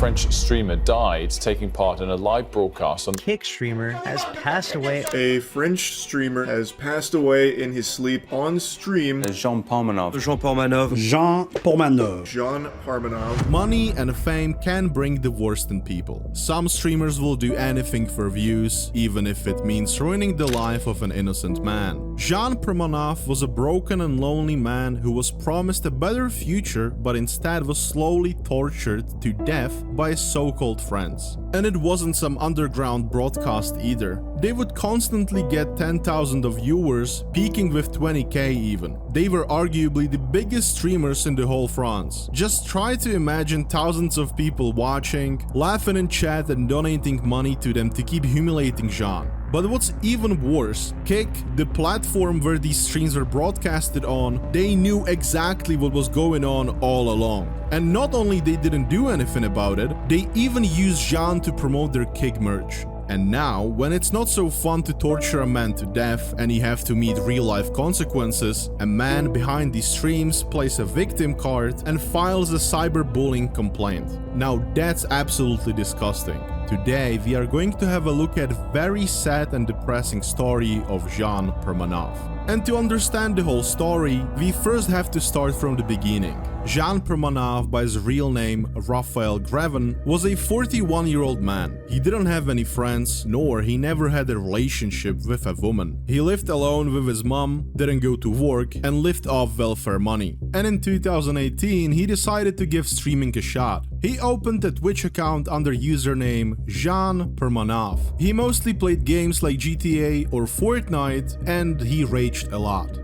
French streamer died taking part in a live broadcast on Kick streamer has passed away. A French streamer has passed away in his sleep on stream. Jean Pormanove. Jean Pormanove. Jean Pormanove. Jean Pormanove. Money and fame can bring the worst in people. Some streamers will do anything for views, even if it means ruining the life of an innocent man. Jean Pormanove was a broken and lonely man who was promised a better future, but instead was slowly tortured to death by his so-called friends. And it wasn't some underground broadcast either. They would constantly get 10,000 of viewers, peaking with 20k even. They were arguably the biggest streamers in the whole France. Just try to imagine thousands of people watching, laughing in chat and donating money to them to keep humiliating Jean. But what's even worse, Kick, the platform where these streams were broadcasted on, they knew exactly what was going on all along. And not only they didn't do anything about it, they even used Jean to promote their Kick merch. And now, when it's not so fun to torture a man to death and you have to meet real-life consequences, a man behind these streams plays a victim card and files a cyberbullying complaint. Now that's absolutely disgusting. Today, we are going to have a look at a very sad and depressing story of Jean Pormanove. And to understand the whole story, we first have to start from the beginning. Jean Pormanove, by his real name Raphael Greven, was a 41-year-old man. He didn't have any friends, nor he never had a relationship with a woman. He lived alone with his mom, didn't go to work, and lived off welfare money. And in 2018, he decided to give streaming a shot. He opened a Twitch account under username Jean Pormanove. He mostly played games like GTA or Fortnite, and he raged a lot.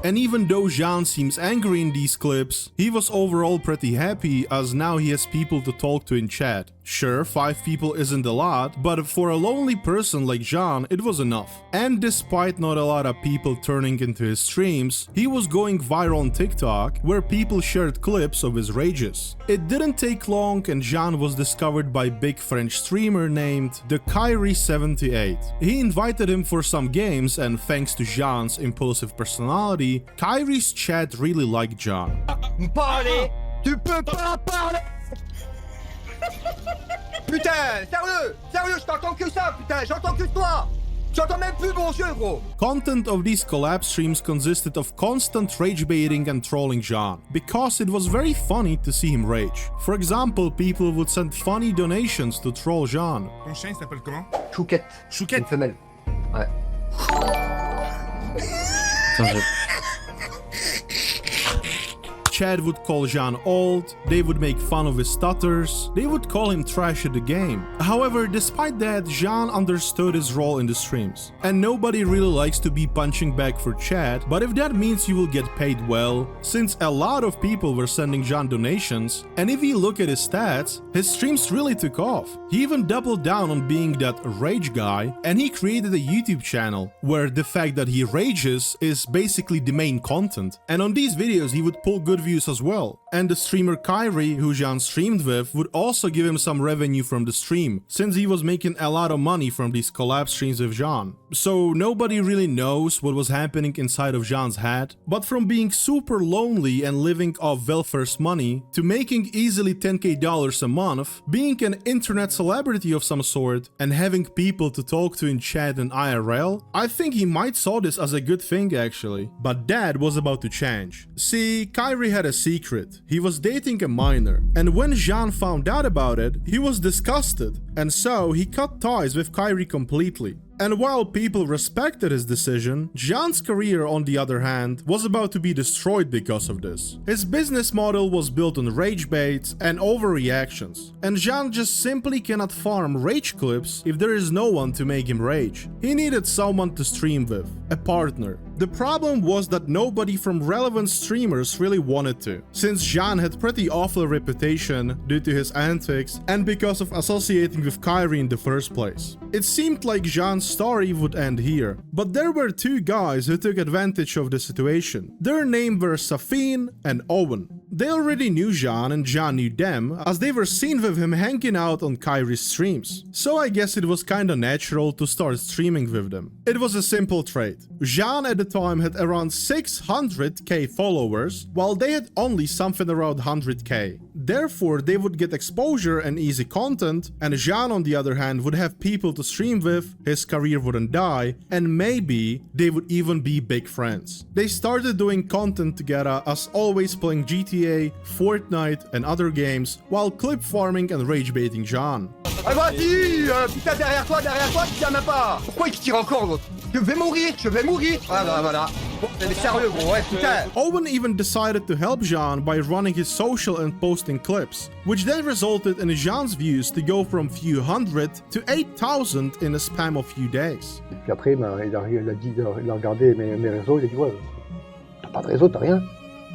And even though Jean seems angry in these clips, he was overall pretty happy as now he has people to talk to in chat. Sure, 5 people isn't a lot, but for a lonely person like Jean, it was enough. And despite not a lot of people turning into his streams, he was going viral on TikTok, where people shared clips of his rages. It didn't take long and Jean was discovered by a big French streamer named the Kyrie78. He invited him for some games, and thanks to Jean's impulsive personality, Kyrie's chat really liked Jean. Parler! Tu peux pas parler! Putain, sérieux! Sérieux, je t'entends que ça, putain, j'entends que toi! J'entends même plus mon jeu, gros! Content of these collab streams consisted of constant rage baiting and trolling Jean, because it was very funny to see him rage. For example, people would send funny donations to troll Jean. Ton chien s'appelle comment? Chouquette. Chouquette. Une femelle. Ouais. Chad would call Jean old, they would make fun of his stutters, they would call him trash at the game. However, despite that, Jean understood his role in the streams. And nobody really likes to be punching back for Chad, but if that means you will get paid well, since a lot of people were sending Jean donations, and if you look at his stats, his streams really took off. He even doubled down on being that rage guy, and he created a YouTube channel, where the fact that he rages is basically the main content. And on these videos he would pull good views as well. And the streamer Kyrie, who Jean streamed with, would also give him some revenue from the stream, since he was making a lot of money from these collab streams with Jean. So nobody really knows what was happening inside of Jean's head, but from being super lonely and living off welfare's money, to making easily $10k a month, being an internet celebrity of some sort, and having people to talk to in chat and IRL, I think he might saw this as a good thing actually. But that was about to change. See, Kyrie had a secret. He was dating a minor, and when Jean found out about it, he was disgusted, and so he cut ties with Kyrie completely. And while people respected his decision, Jean's career, on the other hand, was about to be destroyed because of this. His business model was built on rage baits and overreactions, and Jean just simply cannot farm rage clips if there is no one to make him rage. He needed someone to stream with, a partner. The problem was that nobody from relevant streamers really wanted to, since Jean had pretty awful reputation due to his antics and because of associating with Kyrie in the first place. It seemed like Jean's story would end here, but there were 2 guys who took advantage of the situation. Their names were Safin and Owen. They already knew Jean and Jean knew them, as they were seen with him hanging out on Kyrie's streams. So I guess it was kinda natural to start streaming with them. It was a simple trade. Jean at the time had around 600k followers, while they had only something around 100k. Therefore, they would get exposure and easy content, and Jean on the other hand would have people to stream with, his career wouldn't die, and maybe they would even be big friends. They started doing content together, as always playing GTA, Fortnite and other games, while clip farming and rage baiting Jean. Ah vas-y, putain, derrière toi, tu tiens même pas. Pourquoi il tire encore l'autre? Je vais mourir. Voilà. Bon, mais sérieux gros, ouais, putain. Owen even decided to help Jean by running his social and posting clips, which then resulted in Jean's views to go from few hundred to 8,000 in a span of few days. Puis après, il a regardé mes réseaux, il a dit ouais, t'as pas de réseau, t'as rien.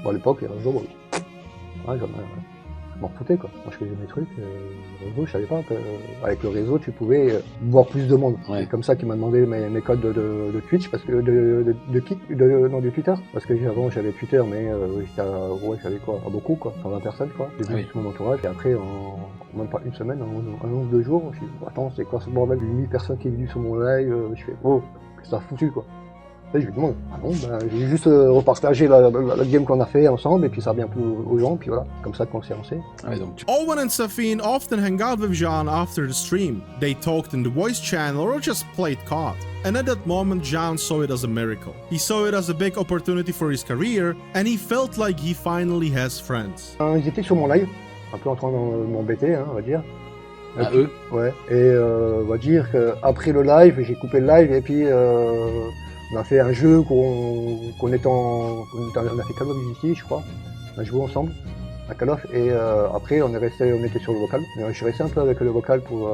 Bon, à l'époque, les réseaux, ouais, je m'en foutais quoi. Moi je faisais mes trucs, le réseau, je savais pas qu'avec le réseau tu pouvais voir plus de monde. Ouais. C'est comme ça qu'il m'a demandé mes codes de Twitch, parce que du Twitter. Parce que avant j'avais Twitter, mais j'avais quoi, pas beaucoup quoi, 120 personnes quoi. J'ai vu tout mon entourage, et après en même pas une semaine, un ou 2 jours, je me suis dit, attends, c'est quoi ce bordel, 8000 personnes qui est venue sur mon live, je fais oh, qu'est-ce que ça a foutu quoi. Et je lui demande, ah non, j'ai juste repartagé la game qu'on a fait ensemble, et puis ça a bien plu aux gens, puis voilà, comme ça qu'on s'est lancé. Owen and Safine often hang out with Jean after the stream. They talked in the voice channel or just played COD. And at that moment, Jean saw it as a miracle. He saw it as a big opportunity for his career, and he felt like he finally has friends. Ils étaient sur mon live, un peu en train de m'embêter, hein, on va dire. À eux? Ouais, et on va dire qu'après le live, j'ai coupé le live, et puis on a fait un jeu qu'on a fait Call of Duty, je crois. On a joué ensemble à Call of, et après on était sur le vocal. Je suis resté un peu avec le vocal pour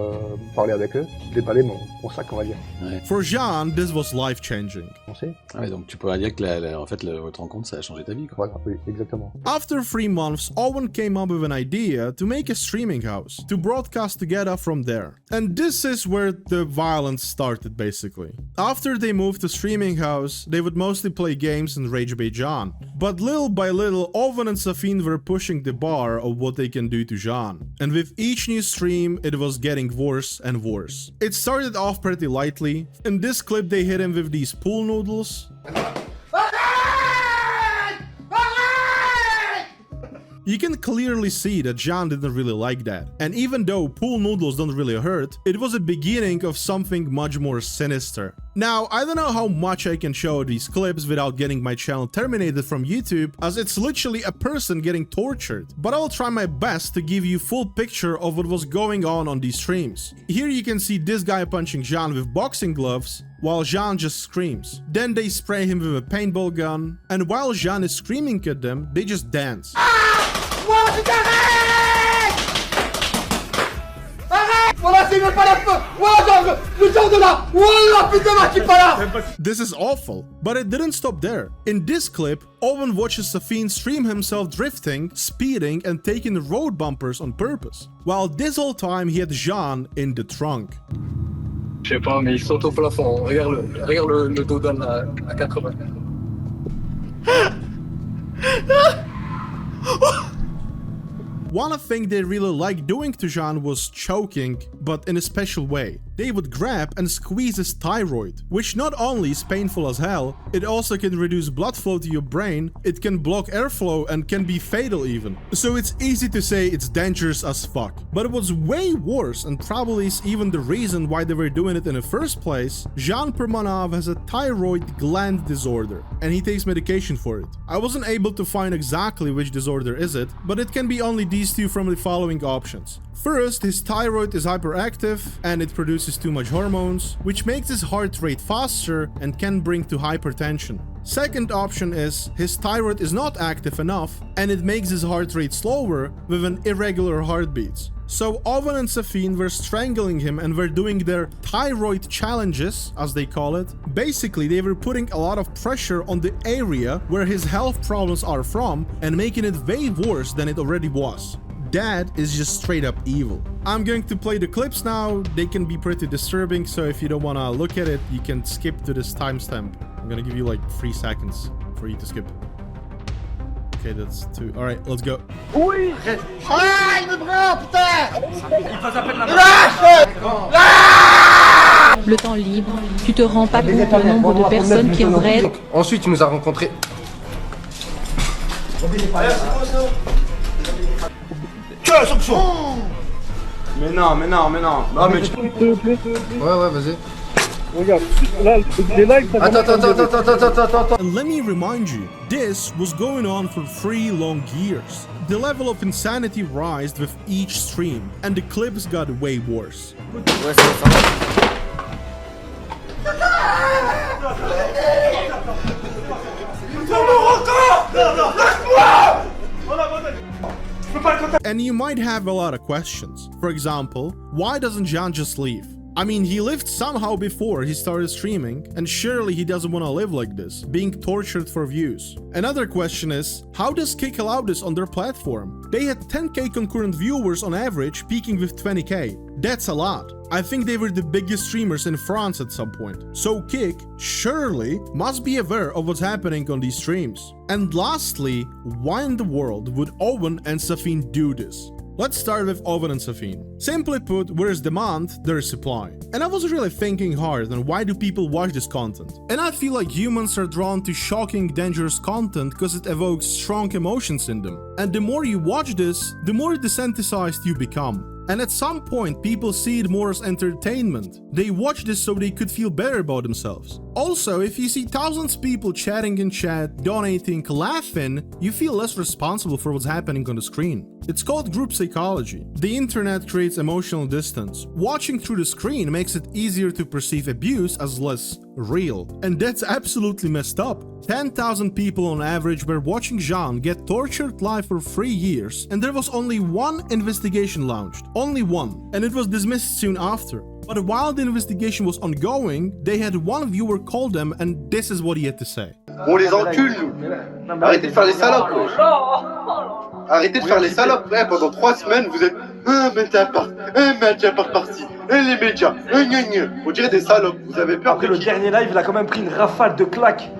parler avec eux, déballer mon sac, on va dire. Ouais. For Jean, this was life-changing. Ah ouais, donc tu pourrais dire que en fait, votre rencontre, ça a changé ta vie, quoi. Voilà, oui, exactement. After 3 months, Owen came up with an idea to make a streaming house, to broadcast together from there. And this is where the violence started, basically. After they moved to streaming house, they would mostly play games and rage bait Jean. But little by little, Owen and Safine were pushing the bar of what they can do to Jean. And with each new stream, it was getting worse and worse. It started off pretty lightly. In this clip, they hit him with these pool noodles. You can clearly see that Jean didn't really like that. And even though pool noodles don't really hurt, it was a beginning of something much more sinister. Now, I don't know how much I can show these clips without getting my channel terminated from YouTube, as it's literally a person getting tortured. But I'll try my best to give you full picture of what was going on these streams. Here you can see this guy punching Jean with boxing gloves, while Jean just screams. Then they spray him with a paintball gun, and while Jean is screaming at them, they just dance. This is awful, but it didn't stop there. In this clip, Owen watches Safine stream himself drifting, speeding, and taking road bumpers on purpose, while this whole time he had Jean in the trunk. Je sais pas, mais il saute au plafond. Regarde le dos d'âne à 80. One thing they really liked doing to Jean was choking, but in a special way. They would grab and squeeze his thyroid, which not only is painful as hell, it also can reduce blood flow to your brain, it can block airflow and can be fatal even. So it's easy to say it's dangerous as fuck. But what's way worse, and probably is even the reason why they were doing it in the first place, Jean Pormanove has a thyroid gland disorder, and he takes medication for it. I wasn't able to find exactly which disorder is it, but it can be only these two from the following options. First, his thyroid is hyperactive and it produces too much hormones, which makes his heart rate faster and can bring to hypertension. Second option is his thyroid is not active enough and it makes his heart rate slower with an irregular heartbeats. So Owen and Safine were strangling him and were doing their thyroid challenges, as they call it. Basically, they were putting a lot of pressure on the area where his health problems are from and making it way worse than it already was. That is just straight up evil. I'm going to play the clips now. They can be pretty disturbing, so if you don't want to look at it, you can skip to this timestamp. I'm gonna give you like 3 seconds for you to skip. Okay, that's 2. All right, let's go. Le temps libre, tu te rends pas compte le nombre de personnes qui aimeraient... Ensuite, il nous a rencontrés. Mais non. Non, mais tu... Ouais, vas-y. Attends. And let me remind you, this was going on for 3 long years. The level of insanity rised with each stream, and the clips got way worse. And you might have a lot of questions. For example, why doesn't Jean just leave? I mean, he lived somehow before he started streaming, and surely he doesn't want to live like this, being tortured for views. Another question is, how does Kick allow this on their platform? They had 10k concurrent viewers on average, peaking with 20k. That's a lot. I think they were the biggest streamers in France at some point. So Kick, surely, must be aware of what's happening on these streams. And lastly, why in the world would Owen and Safin do this? Let's start with Owen and Safin. Simply put, where is demand, there is supply. And I was really thinking hard on why do people watch this content. And I feel like humans are drawn to shocking, dangerous content because it evokes strong emotions in them. And the more you watch this, the more desensitized you become. And at some point, people see it more as entertainment. They watch this so they could feel better about themselves. Also, if you see thousands of people chatting in chat, donating, laughing, you feel less responsible for what's happening on the screen. It's called group psychology. The internet creates emotional distance. Watching through the screen makes it easier to perceive abuse as less real. And that's absolutely messed up. 10,000 people on average were watching Jean get tortured live for 3 years, and there was only one investigation launched. Only one. And it was dismissed soon after. But while the investigation was ongoing, they had one viewer call them, and this is what he had to say. On les encule, nous. Arrêtez de faire les salopes. Arrêtez de faire les salopes. Ouais, pendant 3 semaines, vous êtes un média par parti. Et les médias. On dirait des salopes. Vous avez peur. Après le dernier live, il a quand même pris une rafale de claques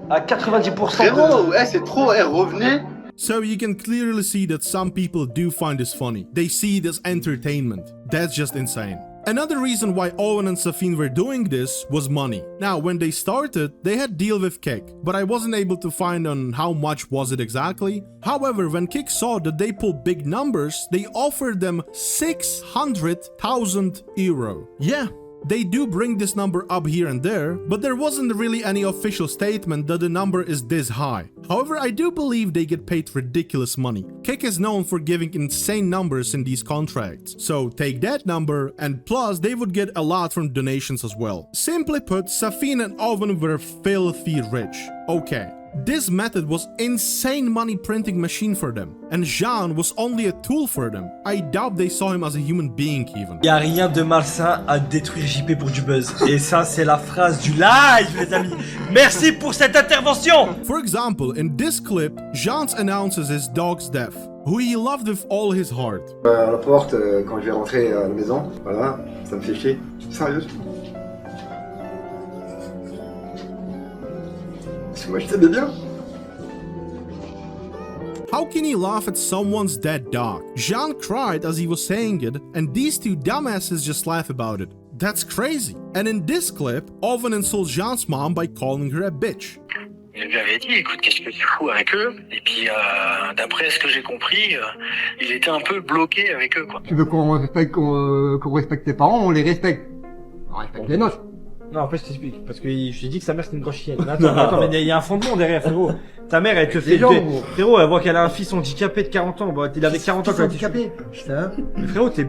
à 90%. Frérot, c'est trop. Revenez. So you can clearly see that some people do find this funny. They see it as entertainment. That's just insane. Another reason why Owen and Safin were doing this was money. Now, when they started, they had deal with Kick, but I wasn't able to find on how much was it exactly. However, when Kick saw that they pulled big numbers, they offered them 600,000 euro. Yeah. They do bring this number up here and there, but there wasn't really any official statement that the number is this high. However, I do believe they get paid ridiculous money. Kick is known for giving insane numbers in these contracts, so take that number, and plus they would get a lot from donations as well. Simply put, Safin and Owen were filthy rich. Okay. This method was insane money printing machine for them, and Jean was only a tool for them. I doubt they saw him as a human being even. Y a rien de malsain à détruire JP pour du buzz. Et ça, c'est la phrase du live, les amis. Merci pour cette intervention. For example, in this clip, Jean announces his dog's death, who he loved with all his heart. À la porte, quand je vais rentrer à la maison, voilà, ça me fait chier. Sérieux? Moi, je t'aimais bien. How can he laugh at someone's dead dog? Jean cried as he was saying it, and these two dumbasses just laugh about it. That's crazy. And in this clip, Owen insults Jean's mom by calling her a bitch. Il lui avait dit, écoute, qu'est-ce que tu fous avec eux? Et puis, d'après ce que j'ai compris, il était un peu bloqué avec eux, quoi. Tu veux qu'on respecte tes parents, on les respecte. On respecte les nôtres. Non, après je t'explique, parce que je t'ai dit que sa mère c'était une grosse chienne. Attends, mais il y a un fondement derrière, frérot. Ta mère, elle te fait... Frérot, elle voit qu'elle a un fils handicapé de 40 ans. Bah, il avait 40 ans quand elle était handicapé. Putain. Mais frérot, t'es...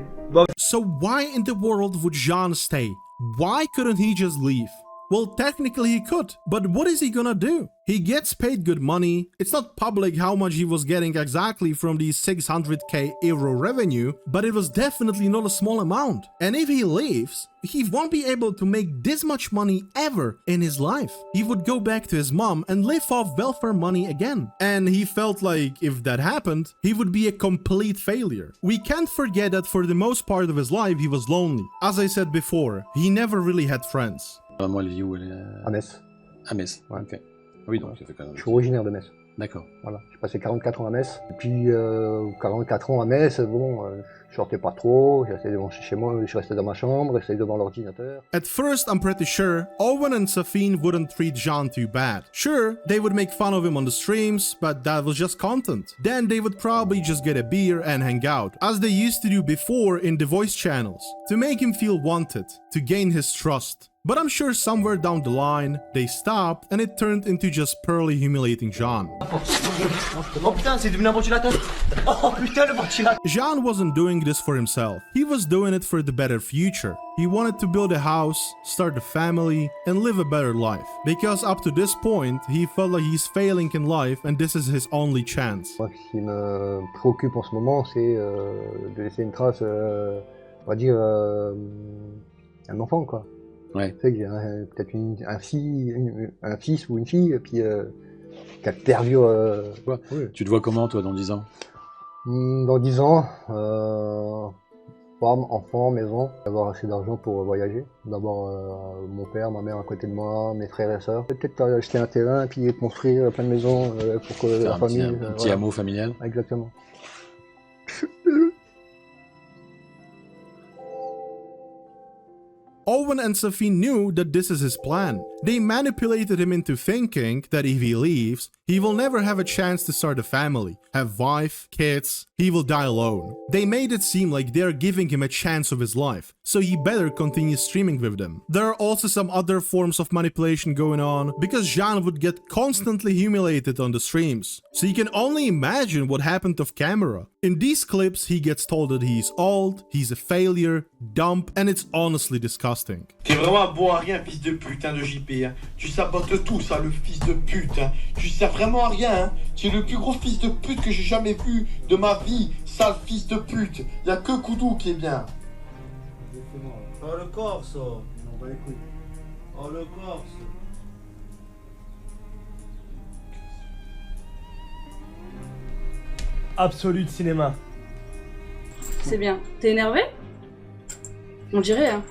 So why in the world would Jean stay? Why couldn't he just leave? Well, technically he could, but what is he gonna do? He gets paid good money. It's not public how much he was getting exactly from these 600k euro revenue, but it was definitely not a small amount. And if he leaves, he won't be able to make this much money ever in his life. He would go back to his mom and live off welfare money again. And he felt like if that happened, he would be a complete failure. We can't forget that for the most part of his life, he was lonely. As I said before, he never really had friends. Moi, elle vit où elle est À Metz. À Metz. Ouais. Ok. Oui, donc ça fait quand même. Je suis originaire de Metz. D'accord. Voilà, j'ai passé 44 ans à Metz. Et puis, 44 ans à Metz, bon, je sortais pas trop, j'essayais de manger chez moi, je restais dans ma chambre, j'essayais devant l'ordinateur. At first, I'm pretty sure Owen and Safine wouldn't treat Jean too bad. Sure, they would make fun of him on the streams, but that was just content. Then they would probably just get a beer and hang out, as they used to do before in the voice channels, to make him feel wanted, to gain his trust. But I'm sure somewhere down the line, they stopped and it turned into just purely humiliating Jean. Oh putain, c'est devenu un ventilateur. Oh putain, le ventilateur. Jean wasn't doing this for himself. He was doing it for the better future. He wanted to build a house, start a family, and live a better life. Because up to this point, he felt like he's failing in life and this is his only chance. Moi, ce qui me préoccupe en ce moment, c'est de laisser une trace, on va dire, un enfant, quoi. Ouais. Tu sais que j'ai peut-être un fils ou une fille, et puis qui a perdu... Ouais. Tu te vois comment, toi, dans 10 ans? Dans 10 ans, femme, enfant, maison, avoir assez d'argent pour voyager. D'abord mon père, ma mère à côté de moi, mes frères et sœurs. Peut-être acheter un terrain, puis construire plein de maisons pour que la famille... Un petit hameau familial. Exactement. Owen and Safine knew that this is his plan. They manipulated him into thinking that if he leaves, he will never have a chance to start a family, have wife, kids, he will die alone. They made it seem like they're giving him a chance of his life, so he better continue streaming with them. There are also some other forms of manipulation going on, because Jean would get constantly humiliated on the streams, so you can only imagine what happened off camera. In these clips, he gets told that he's old, he's a failure, dumb, and it's honestly disgusting. T'es vraiment un bon à rien, fils de putain de JP. Hein. Tu sabotes tout, ça, le fils de pute. Hein. Tu sers vraiment à rien. Hein. Tu es le plus gros fils de pute que j'ai jamais vu de ma vie. Sale fils de pute. Y'a que Koudou qui est bien. Oh le Corse. Oh le Corse. Absolu de cinéma. C'est bien. T'es énervé? On dirait, hein.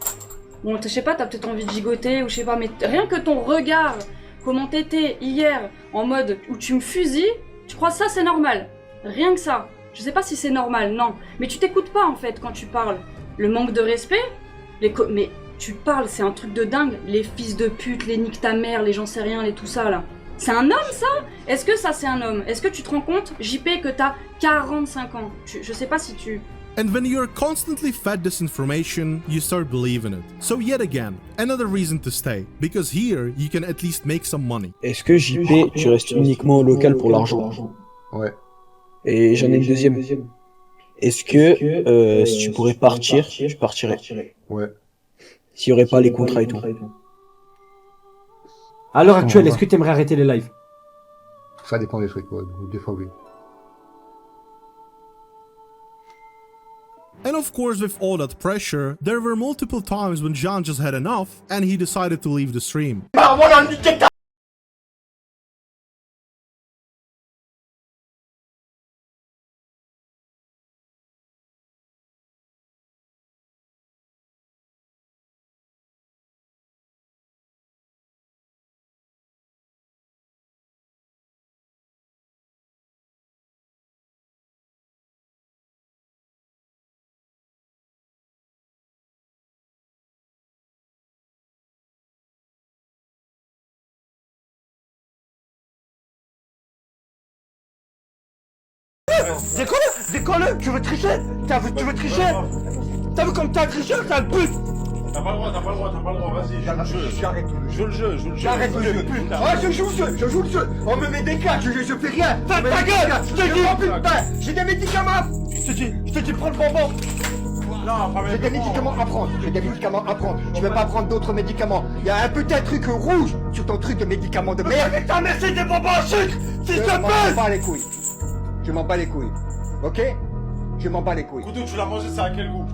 Bon, je sais pas, t'as peut-être envie de gigoter ou je sais pas, mais rien que ton regard, comment t'étais hier, en mode où tu me fusilles, je crois que ça c'est normal. Rien que ça. Je sais pas si c'est normal, non. Mais tu t'écoutes pas en fait quand tu parles. Le manque de respect, mais tu parles, c'est un truc de dingue. Les fils de pute, les nique ta mère, les j'en sais rien, les tout ça là. C'est un homme ça? Est-ce que ça c'est un homme? Est-ce que tu te rends compte, JP, que t'as 45 ans? Je sais pas si tu... And when you're constantly fed this information, you start believing it. So yet again, another reason to stay, because here you can at least make some money. Est-ce que JP, tu restes uniquement au local pour l'argent? Ouais. Et j'en ai une deuxième. Est-ce que si tu pourrais partir, tu partirais? Ouais. S'il n'y aurait pas les contrats et tout. À l'heure actuelle, est-ce que tu aimerais arrêter les lives? Ça dépend des trucs, ouais. Des fois oui. And of course, with all that pressure, there were multiple times when Jean just had enough and he decided to leave the stream. Décolle, tu veux tricher? Tu veux tricher? T'as vu comme t'as triché, t'as le but? T'as pas le droit, vas-y, J'arrête le jeu. Joue le jeu. J'arrête le jeu. Oh, je joue le jeu. On me met des cartes, je fais rien. Ferme ta gueule, je te dis. Oh putain, j'ai des médicaments. Je te dis, prends le bonbon. Non, pas J'ai des médicaments à prendre. Je vais pas prendre d'autres médicaments. Il y a un putain de truc rouge sur ton truc de médicaments de merde. Mais ta mère, c'est des bonbons à sucre. S'il te plaît. Je m'en bats les couilles. Ok? Je m'en bats les couilles. Koudou, tu l'as mangé, ça a quel goût?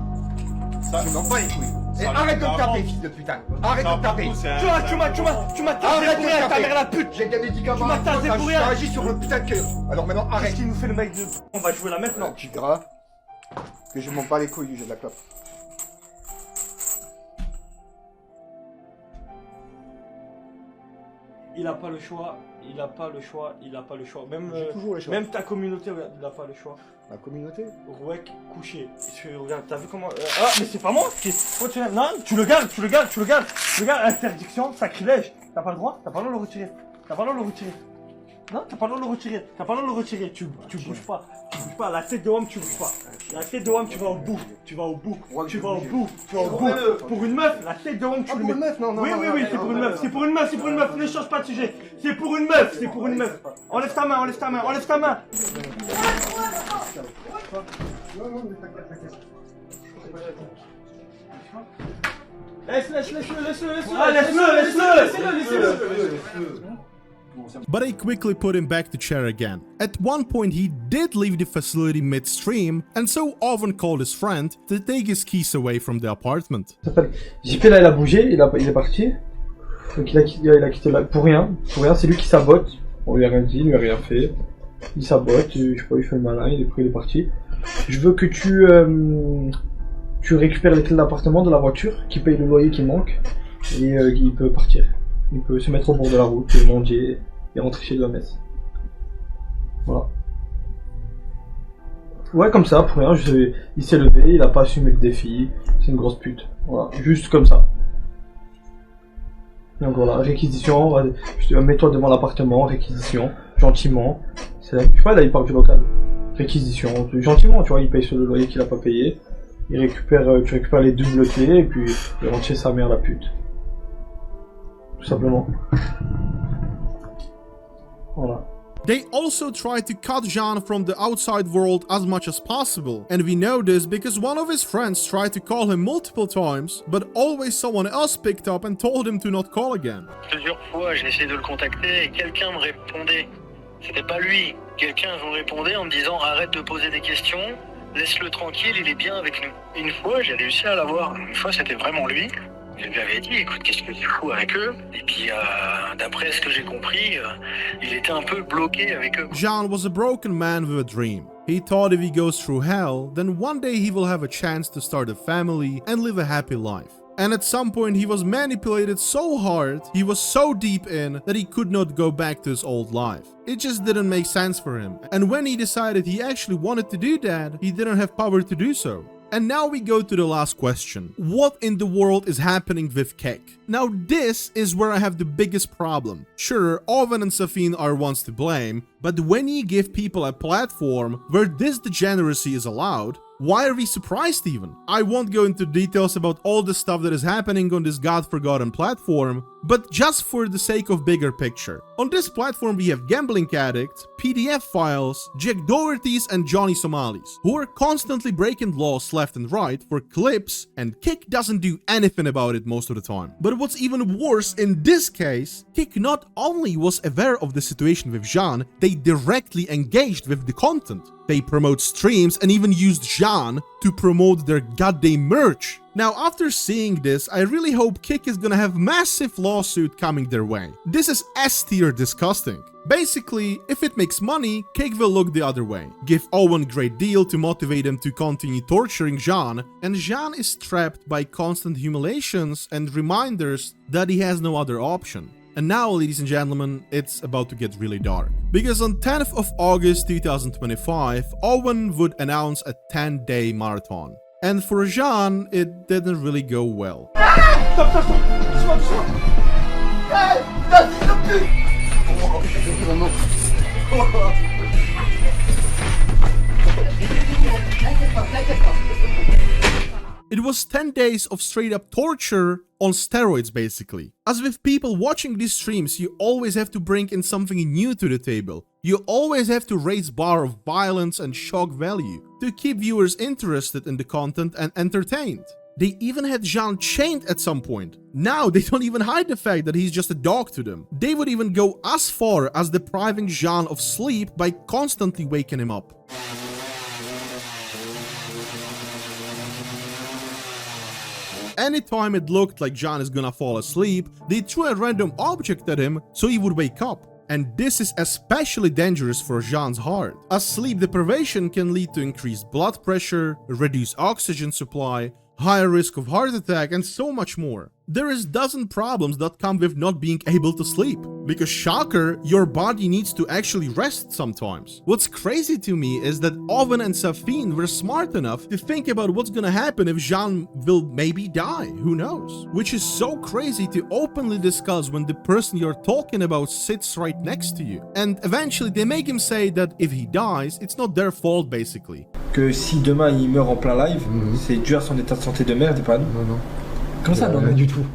Je m'en bats les couilles. Et arrête de me taper, fils de putain. Arrête de me taper. Tu m'as tasé pour rien, ta mère la pute. J'ai des médicaments. Tu m'as tasé pour rien. Je réagis sur le putain de cœur. Alors maintenant, arrête. Qu'est-ce qu'il nous fait le mec de... On va jouer là maintenant. Tu verras que je m'en bats les couilles du jeu de la clope. il a pas le choix. Il a pas le choix. Il a pas le choix. Même, J'ai toujours les choix. même ta communauté, regarde, il a pas le choix. La communauté? Rouek couché. Regarde, t'as vu comment. Ah, mais c'est pas moi! Non, tu le gardes, tu le gardes, tu le gardes! Tu le gardes, interdiction, sacrilège! T'as pas le droit? T'as pas le droit de le retirer! T'as pas le droit de le retirer! Non, t'as pas le droit de le retirer! T'as pas le droit de le retirer! Tu bouges pas! Tu bouges pas! La tête de homme, tu bouges pas! La tête de homme, tu vas au bout! Tu vas au bout! Tu vas au bout! Tu vas au bout! Pour une meuf, la tête de homme, tu le mets! Pour une meuf, non, non. Oui, oui, oui, c'est pour une meuf! C'est pour une meuf! C'est pour une meuf! Ne change pas de sujet! C'est pour une meuf! C'est pour une meuf! Enlève ta main! Enlève ta main! Enlève ta main! Non, non, mais t'inquiète. Laisse-le! But I quickly put him back to chair again. At one point he did leave the facility midstream, and so Owen called his friend to take his keys away from the apartment. JP là il a bougé, il est parti. Donc il a quitté là pour rien, c'est lui qui sabote. On lui a rien dit, il lui a rien fait. Il sabote, je sais pas, il fait le malin, il est parti. Je veux que tu récupères les clés de l'appartement, de la voiture, qui paye le loyer qui manque, et il peut partir. Il peut se mettre au bord de la route, et manger, et rentrer chez lui à Metz. Voilà. Ouais, comme ça, pour rien, il s'est levé, il a pas assumé le défi, c'est une grosse pute. Voilà, juste comme ça. Donc voilà, réquisition, mets-toi devant l'appartement, réquisition, gentiment. Je sais pas, là il parle du local. Réquisition, gentiment, tu vois, il paye sur le loyer qu'il a pas payé. Tu récupères les doubles clés et puis il rentre chez sa mère, la pute. Tout simplement. Voilà. They also tried to cut Jean from the outside world as much as possible, and we know this because one of his friends tried to call him multiple times, but always someone else picked up and told him to not call again. Plusieurs fois, j'ai essayé de le contacter et quelqu'un me répondait. C'était pas lui. Quelqu'un me répondait en me disant arrête de poser des questions, laisse-le tranquille, il est bien avec nous. Une fois, j'ai réussi à l'avoir. Une fois, c'était vraiment lui. Je lui avais dit, écoute, qu'est-ce que tu fous avec eux? Et puis, d'après ce que j'ai compris, il était un peu bloqué avec eux. Jean was a broken man with a dream. He thought if he goes through hell, then one day he will have a chance to start a family and live a happy life. And at some point he was manipulated so hard, he was so deep in, that he could not go back to his old life. It just didn't make sense for him. And when he decided he actually wanted to do that, he didn't have power to do so. And now we go to the last question. What in the world is happening with Kek? Now this is where I have the biggest problem. Sure, Owen and Safin are ones to blame, but when you give people a platform where this degeneracy is allowed, why are we surprised even? I won't go into details about all the stuff that is happening on this god-forgotten platform, but just for the sake of bigger picture. On this platform we have gambling addicts, PDF files, Jack Dohertys and Johnny Somalis, who are constantly breaking laws left and right for clips, and Kik doesn't do anything about it most of the time. But what's even worse in this case, Kik not only was aware of the situation with Jean, they directly engaged with the content. They promote streams and even used Jean to promote their goddamn merch. Now, after seeing this, I really hope Kik is gonna have massive lawsuit coming their way. This is S-tier disgusting. Basically, if it makes money, Kik will look the other way. Give Owen a great deal to motivate him to continue torturing Jean, and Jean is trapped by constant humiliations and reminders that he has no other option. And now, ladies and gentlemen, it's about to get really dark. Because on 10th of August 2025, Owen would announce a 10-day marathon. And for Jean, it didn't really go well. Stop, stop, stop! Doucement, doucement! It was 10 days of straight up torture on steroids basically. As with people watching these streams, you always have to bring in something new to the table. You always have to raise bar of violence and shock value to keep viewers interested in the content and entertained. They even had Jean chained at some point. Now they don't even hide the fact that he's just a dog to them. They would even go as far as depriving Jean of sleep by constantly waking him up. Anytime it looked like Jean is gonna fall asleep, they threw a random object at him so he would wake up. And this is especially dangerous for Jean's heart, as sleep deprivation can lead to increased blood pressure, reduced oxygen supply, higher risk of heart attack, and so much more. There is dozen problems that come with not being able to sleep. Because shocker, your body needs to actually rest sometimes. What's crazy to me is that Owen and Safine were smart enough to think about what's gonna happen if Jean will maybe die, who knows? Which is so crazy to openly discuss when the person you're talking about sits right next to you. And eventually they make him say that if he dies, it's not their fault basically. Que si demain il meurt en plein live, c'est dû à son état de santé de merde et pas nous. Non, non. Comment ça, non, non du tout?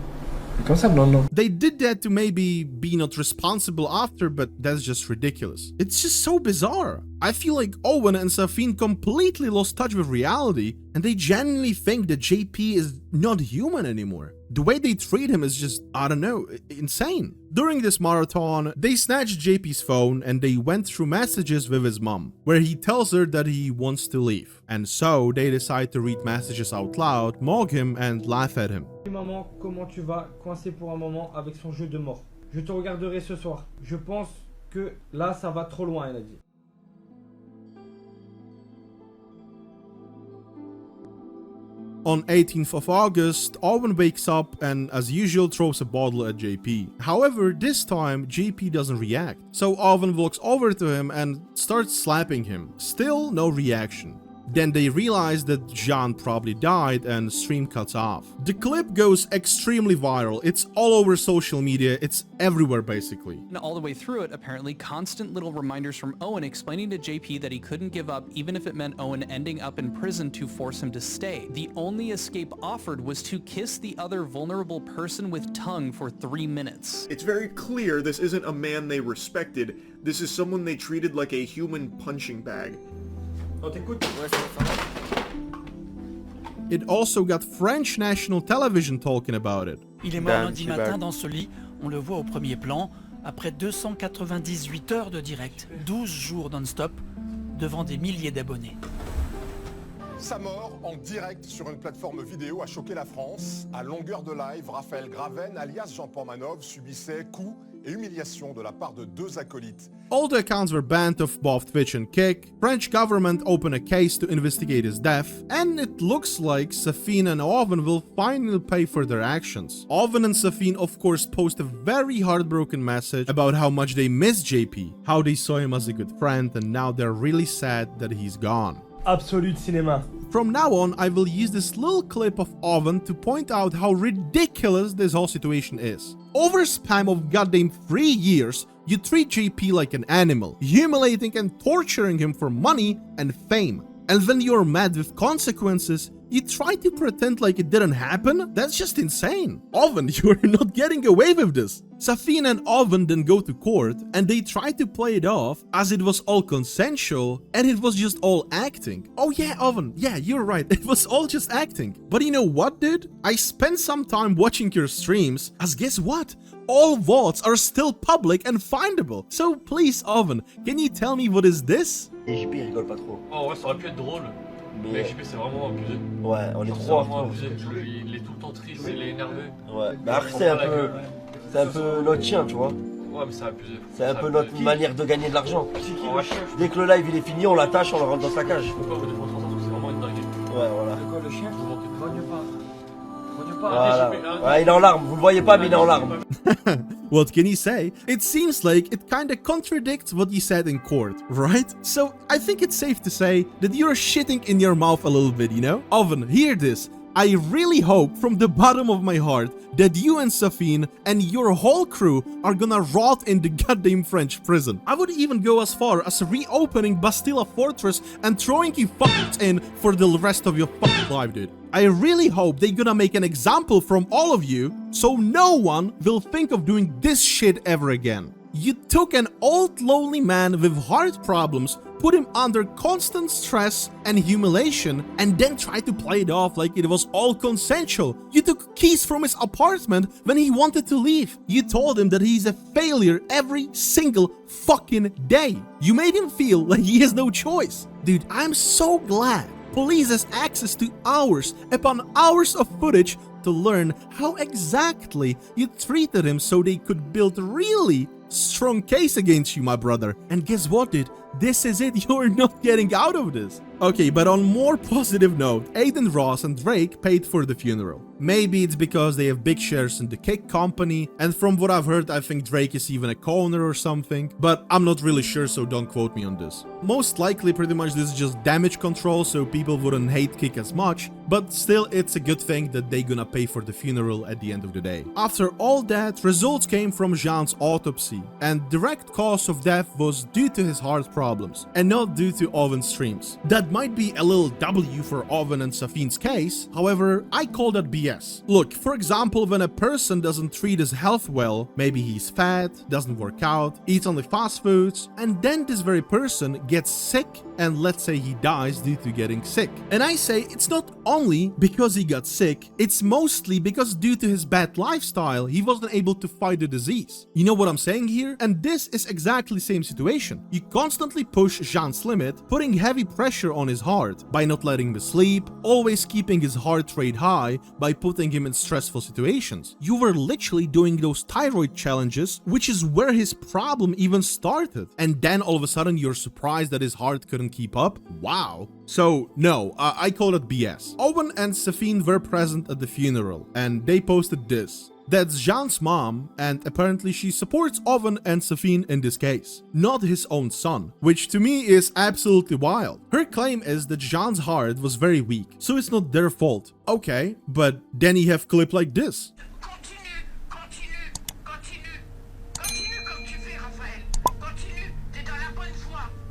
Comment ça, non, non? They did that to maybe be not responsible after, but that's just ridiculous. It's just so bizarre. I feel like Owen and Safine completely lost touch with reality, and they genuinely think that JP is not human anymore. The way they treat him is just, I don't know, insane. During this marathon, they snatched JP's phone and they went through messages with his mom, where he tells her that he wants to leave. And so they decide to read messages out loud, mock him and laugh at him. Maman, comment tu vas? Coincé pour un moment avec son jeu de mort. Je te regarderai ce soir. Je pense que là, ça va trop loin, elle a dit. On 18th of August, Owen wakes up and as usual throws a bottle at JP. However, this time JP doesn't react. So Owen walks over to him and starts slapping him. Still no reaction. Then they realize that Jean probably died and stream cuts off. The clip goes extremely viral. It's all over social media. It's everywhere basically. And all the way through it, apparently constant little reminders from Owen explaining to JP that he couldn't give up even if it meant Owen ending up in prison to force him to stay. The only escape offered was to kiss the other vulnerable person with tongue for 3 minutes. It's very clear this isn't a man they respected. This is someone they treated like a human punching bag. It also got French national television talking about it. Il est mort lundi matin dans ce lit, on le voit au premier plan, après 298 heures de direct, 12 jours non-stop, devant des milliers d'abonnés. Sa mort en direct sur une plateforme vidéo a choqué la France. À longueur de live, Raphaël Graven, alias Jean Pormanove, subissait coups et humiliations de la part de 2 acolytes. All the accounts were banned of both Twitch and Kick. French government opened a case to investigate his death, and it looks like Safine and Owen will finally pay for their actions. Owen and Safine of course post a very heartbroken message about how much they miss JP, how they saw him as a good friend, and now they're really sad that he's gone. Absolute cinéma. From now on, I will use this little clip of Owen to point out how ridiculous this whole situation is. Over a span of goddamn 3 years, you treat JP like an animal, humiliating and torturing him for money and fame. And when you're mad with consequences, you try to pretend like it didn't happen? That's just insane. Owen, you're not getting away with this. Safine and Owen then go to court and they try to play it off as it was all consensual and it was just all acting. Oh yeah, Owen, yeah, you're right, it was all just acting. But you know what, dude? I spent some time watching your streams, as guess what? All VODs are still public and findable. So please, Owen, can you tell me what is this? JP rigole pas trop. Oh ouais, ça aurait pu être drôle. Mais JP c'est vraiment abusé. Ouais, on est C'est trop vraiment abusé. Il est tout le temps triste, il est énervé. Ouais, mais après c'est un peu notre chien, tu vois. Ouais, mais c'est abusé. C'est un peu notre manière de gagner de l'argent. C'est qui le chien? Dès que le live il est fini, on l'attache, on le rentre dans sa cage. Pourquoi vous défendez ça? C'est vraiment une dinguerie. Ouais, voilà. C'est quoi le chien? Rogne pas. Voilà. Ouais, il est en larmes, vous le voyez pas, mais il est en larmes. What can you say? It seems like it kinda contradicts what you said in court, right? So I think it's safe to say that you're shitting in your mouth a little bit, you know? Owen, hear this. I really hope from the bottom of my heart that you and Safine and your whole crew are gonna rot in the goddamn French prison. I would even go as far as reopening Bastille Fortress and throwing you fuckers in for the rest of your fucking life, dude. I really hope they're gonna make an example from all of you so no one will think of doing this shit ever again. You took an old lonely man with heart problems, put him under constant stress and humiliation, and then tried to play it off like it was all consensual. You took keys from his apartment when he wanted to leave. You told him that he's a failure every single fucking day. You made him feel like he has no choice. Dude, I'm so glad police has access to hours upon hours of footage to learn how exactly you treated him so they could build really strong case against you, my brother. And guess what, dude? This is it, you're not getting out of this. Okay, but on more positive note, Aiden Ross and Drake paid for the funeral. Maybe it's because they have big shares in the Kick company, and from what I've heard, I think Drake is even a co-owner or something, but I'm not really sure, so don't quote me on this. Most likely, pretty much this is just damage control, so people wouldn't hate Kick as much, but still it's a good thing that they gonna pay for the funeral at the end of the day. After all that, results came from Jean's autopsy, and direct cause of death was due to his heart problems, and not due to Owen's streams. That might be a little W for Owen and Safine's case, however, I call that BS. Look, for example, when a person doesn't treat his health well, maybe he's fat, doesn't work out, eats only fast foods, and then this very person gets sick and let's say he dies due to getting sick. And I say it's not only because he got sick, it's mostly because due to his bad lifestyle, he wasn't able to fight the disease. You know what I'm saying here? And this is exactly the same situation. You constantly push Jean's limit, putting heavy pressure on his heart by not letting him sleep, always keeping his heart rate high by putting him in stressful situations. You were literally doing those thyroid challenges, which is where his problem even started. And then all of a sudden you're surprised that his heart couldn't keep up? Wow. So no, I call it BS. Owen and Safine were present at the funeral and they posted this. That's Jean's mom, and apparently she supports Owen and Safine in this case, not his own son, which to me is absolutely wild. Her claim is that Jean's heart was very weak, so it's not their fault. Okay, but then you have clip like this.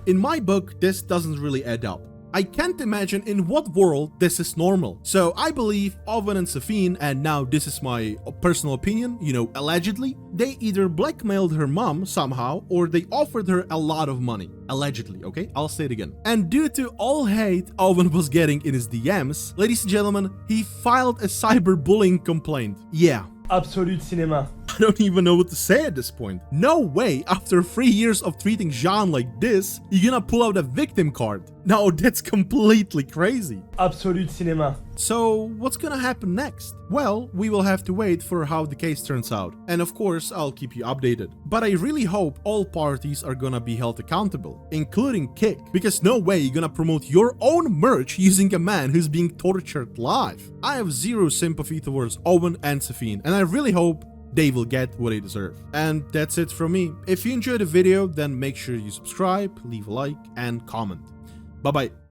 In my book, this doesn't really add up. I can't imagine in what world this is normal. So I believe Owen and Safine, and now this is my personal opinion, you know, allegedly, they either blackmailed her mom somehow or they offered her a lot of money. Allegedly, okay? I'll say it again. And due to all hate Owen was getting in his DMs, ladies and gentlemen, he filed a cyberbullying complaint. Yeah. Absolute cinéma. I don't even know what to say at this point. No way, after 3 years of treating Jean like this, you're gonna pull out a victim card. No, that's completely crazy. Absolute cinéma. So, what's gonna happen next? Well, we will have to wait for how the case turns out. And of course, I'll keep you updated. But I really hope all parties are gonna be held accountable, including Kick, because no way you're gonna promote your own merch using a man who's being tortured live. I have zero sympathy towards Owen and Safine, and I really hope they will get what they deserve. And that's it from me. If you enjoyed the video, then make sure you subscribe, leave a like, and comment. Bye bye.